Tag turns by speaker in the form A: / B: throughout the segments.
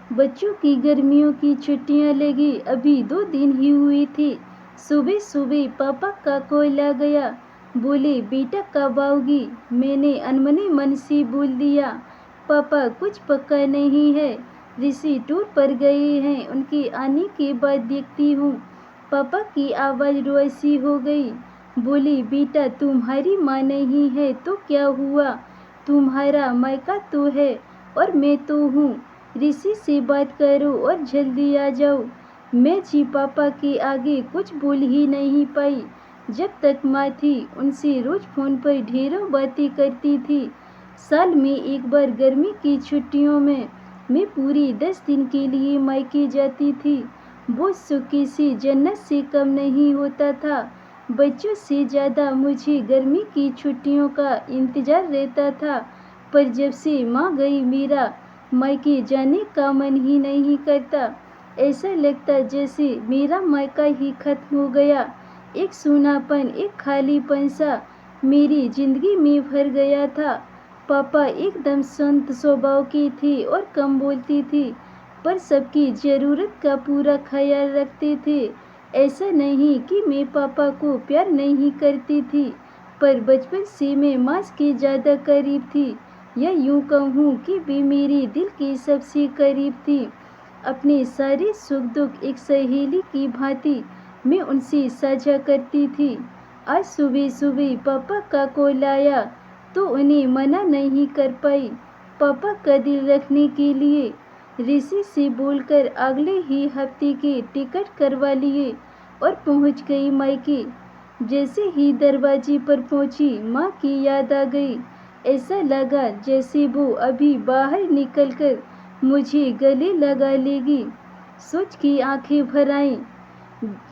A: बच्चों की गर्मियों की छुट्टियां लगी अभी 2 दिन ही हुई थी। सुबह सुबह पापा का कॉल आ गया। बोले बेटा कब आओगी। मैंने अनमने मन से बोल दिया पापा कुछ पक्का नहीं है, ऋषि टूर पर गए हैं, उनके आने के बाद देखती हूँ। पापा की आवाज़ रुआसी हो गई। बोली बेटा तुम्हारी माँ नहीं है तो क्या हुआ, तुम्हारा मायका तो है और मैं तो हूँ। ऋषि से बात करो और जल्दी आ जाओ। मैं जी पापा के आगे कुछ बोल ही नहीं पाई। जब तक माँ थी उनसे रोज फोन पर ढेरों बातें करती थी। साल में एक बार गर्मी की छुट्टियों में मैं पूरी 10 दिन के लिए मायके जाती थी। वो सुख किसी जन्नत से कम नहीं होता था। बच्चों से ज़्यादा मुझे गर्मी की छुट्टियों का इंतज़ार रहता था। पर जब से माँ गई मेरा मायके जाने का मन ही नहीं करता। ऐसा लगता जैसे मेरा मायका ही खत्म हो गया। एक सूनापन, एक खालीपन सा मेरी जिंदगी में भर गया था। पापा एकदम शांत स्वभाव की थी और कम बोलती थी, पर सबकी ज़रूरत का पूरा ख्याल रखते थे। ऐसा नहीं कि मैं पापा को प्यार नहीं करती थी, पर बचपन से मैं माँ के ज़्यादा करीब थी, या यूँ कहूँ कि वे मेरे दिल के सबसे करीब थी। अपने सारे सुख दुख एक सहेली की भांति मैं उनसे साझा करती थी। आज सुबह सुबह पापा का कॉल आया तो उन्हें मना नहीं कर पाई। पापा का दिल रखने के लिए ऋषि से बोलकर अगले ही हफ्ते के टिकट करवा लिए और पहुंच गई मायके। जैसे ही दरवाजे पर पहुंची माँ की याद आ गई। ऐसा लगा जैसे वो अभी बाहर निकलकर मुझे गले लगा लेगी। सोच की आंखें भर आईं,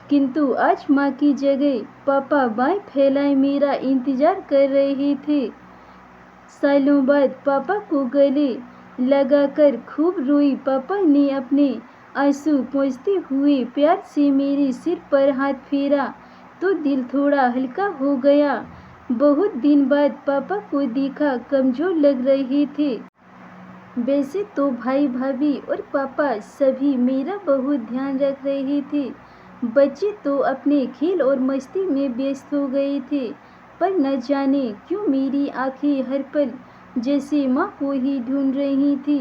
A: किंतु आज माँ की जगह पापा बाएं फैलाए मेरा इंतजार कर रहे थे। सालों बाद पापा को गले लगाकर खूब रोई। पापा ने अपने आंसू पोंछते हुए प्यार से मेरे सिर पर हाथ फेरा तो दिल थोड़ा हल्का हो गया। बहुत दिन बाद पापा को देखा, कमजोर लग रहे थे। वैसे तो भाई भाभी और पापा सभी मेरा बहुत ध्यान रख रहे थे। बच्चे तो अपने खेल और मस्ती में व्यस्त हो गए थे, पर न जाने क्यों मेरी आंखें हर पल जैसे माँ को ही ढूंढ रही थी।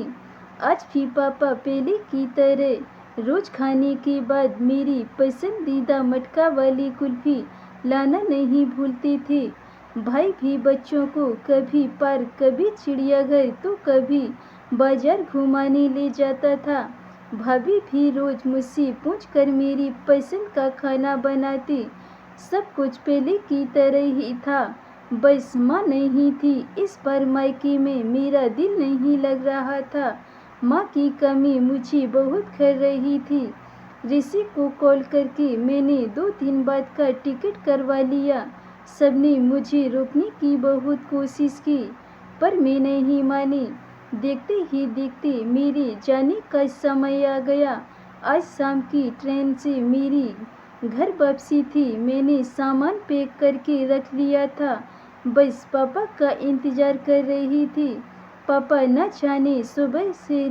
A: आज भी पापा पहले की तरह रोज खाने के बाद मेरी पसंदीदा मटका वाली कुल्फी लाना नहीं भूलते थे। भाई भी बच्चों को कभी पार्क, कभी चिड़ियाघर तो कभी बाजार घुमाने ले जाता था। भाभी भी रोज मुझसे पूछकर मेरी पसंद का खाना बनाती। सब कुछ पहले की तरह ही था, बस माँ नहीं थी। इस बार मायके में मेरा दिल नहीं लग रहा था। माँ की कमी मुझे बहुत कर रही थी। ऋषि को कॉल करके मैंने 2 दिन बाद का टिकट करवा लिया। सबने मुझे रोकने की बहुत कोशिश की, पर मैं नहीं मानी। देखते ही देखते मेरे जाने का समय आ गया। आज शाम की ट्रेन से मेरी घर वापसी थी। मैंने सामान पैक करके रख लिया था, बस पापा का इंतज़ार कर रही थी। पापा न जाने सुबह से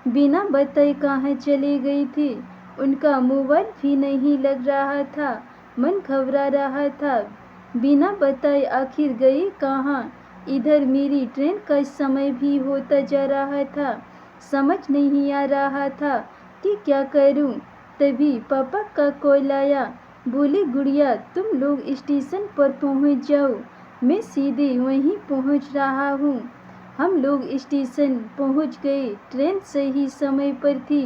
A: बिना बताए कहाँ चले गए थे। उनका मोबाइल भी नहीं लग रहा था। मन घबरा रहा था, बिना बताए आखिर गए कहाँ। इधर मेरी ट्रेन का समय भी होता जा रहा था। समझ नहीं आ रहा था कि क्या करूं। तभी पापा का कॉल आया। बोले गुड़िया तुम लोग स्टेशन पर पहुंच जाओ, मैं सीधे वहीं पहुंच रहा हूं। हम लोग स्टेशन पहुंच गए। ट्रेन सही समय पर थी।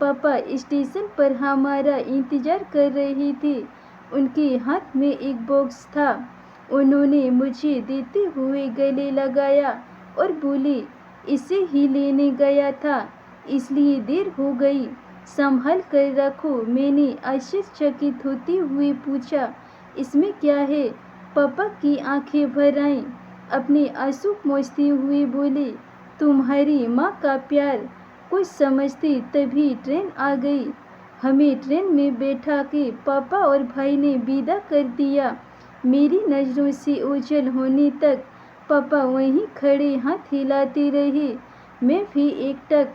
A: पापा स्टेशन पर हमारा इंतजार कर रहे थे। उनके हाथ में एक बॉक्स था। उन्होंने मुझे देते हुए गले लगाया और बोले इसे ही लेने गया था, इसलिए देर हो गई, संभाल कर रखो। मैंने आश्चर्यचकित होते हुए पूछा इसमें क्या है। पापा की आंखें भर आईं। अपने आंसू पोंछते हुए बोले तुम्हारी माँ का प्यार। कुछ समझते तभी ट्रेन आ गई। हमें ट्रेन में बैठा के पापा और भाई ने विदा कर दिया। मेरी नज़रों से ओझल होने तक पापा वहीं खड़े हाथ हिलाते रहे। मैं भी एकटक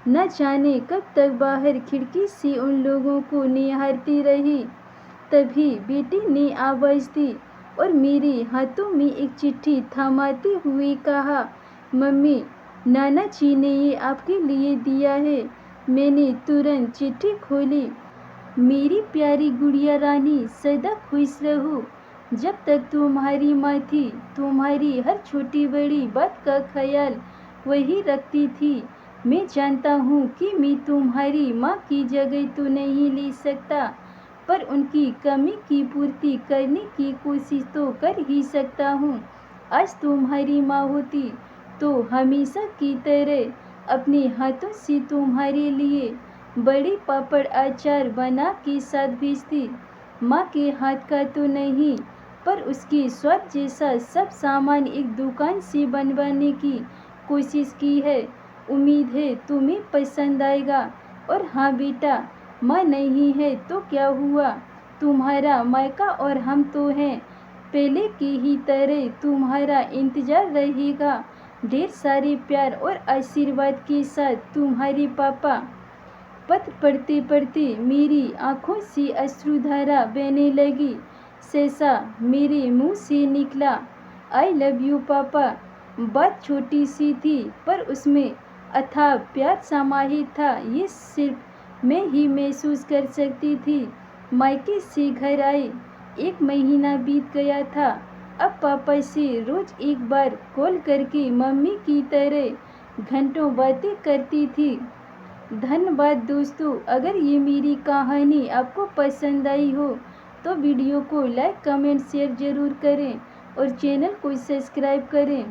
A: न जाने कब तक बाहर खिड़की से उन लोगों को निहारती रही। तभी बेटी ने आवाज़ दी और मेरे हाथों में एक चिट्ठी थमाते हुए कहा, मम्मी, नाना जी ने ये आपके लिए दिया है। मैंने तुरंत चिट्ठी खोली। मेरी प्यारी गुड़िया रानी, सदा खुश रहो। जब तक तुम्हारी माँ थी, तुम्हारी हर छोटी बड़ी बात का ख्याल वही रखती थी। मैं जानता हूँ कि मैं तुम्हारी माँ की जगह तो नहीं ले सकता, पर उनकी कमी की पूर्ति करने की कोशिश तो कर ही सकता हूँ। आज तुम्हारी माँ होती तो हमेशा की तरह अपने हाथों से तुम्हारे लिए बड़े पापड़ अचार बना के साथ भेजती। माँ के हाथ का तो नहीं, पर उसके स्वाद जैसा सब सामान एक दुकान से बनवाने की कोशिश की है। उम्मीद है तुम्हें पसंद आएगा। और हाँ बेटा, माँ नहीं है तो क्या हुआ, तुम्हारा मायका और हम तो हैं। पहले की ही तरह तुम्हारा इंतजार रहेगा। ढेर सारे प्यार और आशीर्वाद के साथ, तुम्हारे पापा। पत्र पढ़ते पढ़ते मेरी आंखों से अश्रुधारा बहने लगी। सहसा मेरे मुंह से निकला, आई लव यू पापा। बात छोटी सी थी, पर उसमें अथाह प्यार समाहित था। ये सिर्फ मैं ही महसूस कर सकती थी। मायके से घर आए 1 महीना बीत गया था। अब पापा से रोज एक बार कॉल करके मम्मी की तरह घंटों बातें करती थी। धन्यवाद दोस्तों। अगर ये मेरी कहानी आपको पसंद आई हो तो वीडियो को लाइक, कमेंट, शेयर ज़रूर करें और चैनल को सब्सक्राइब करें।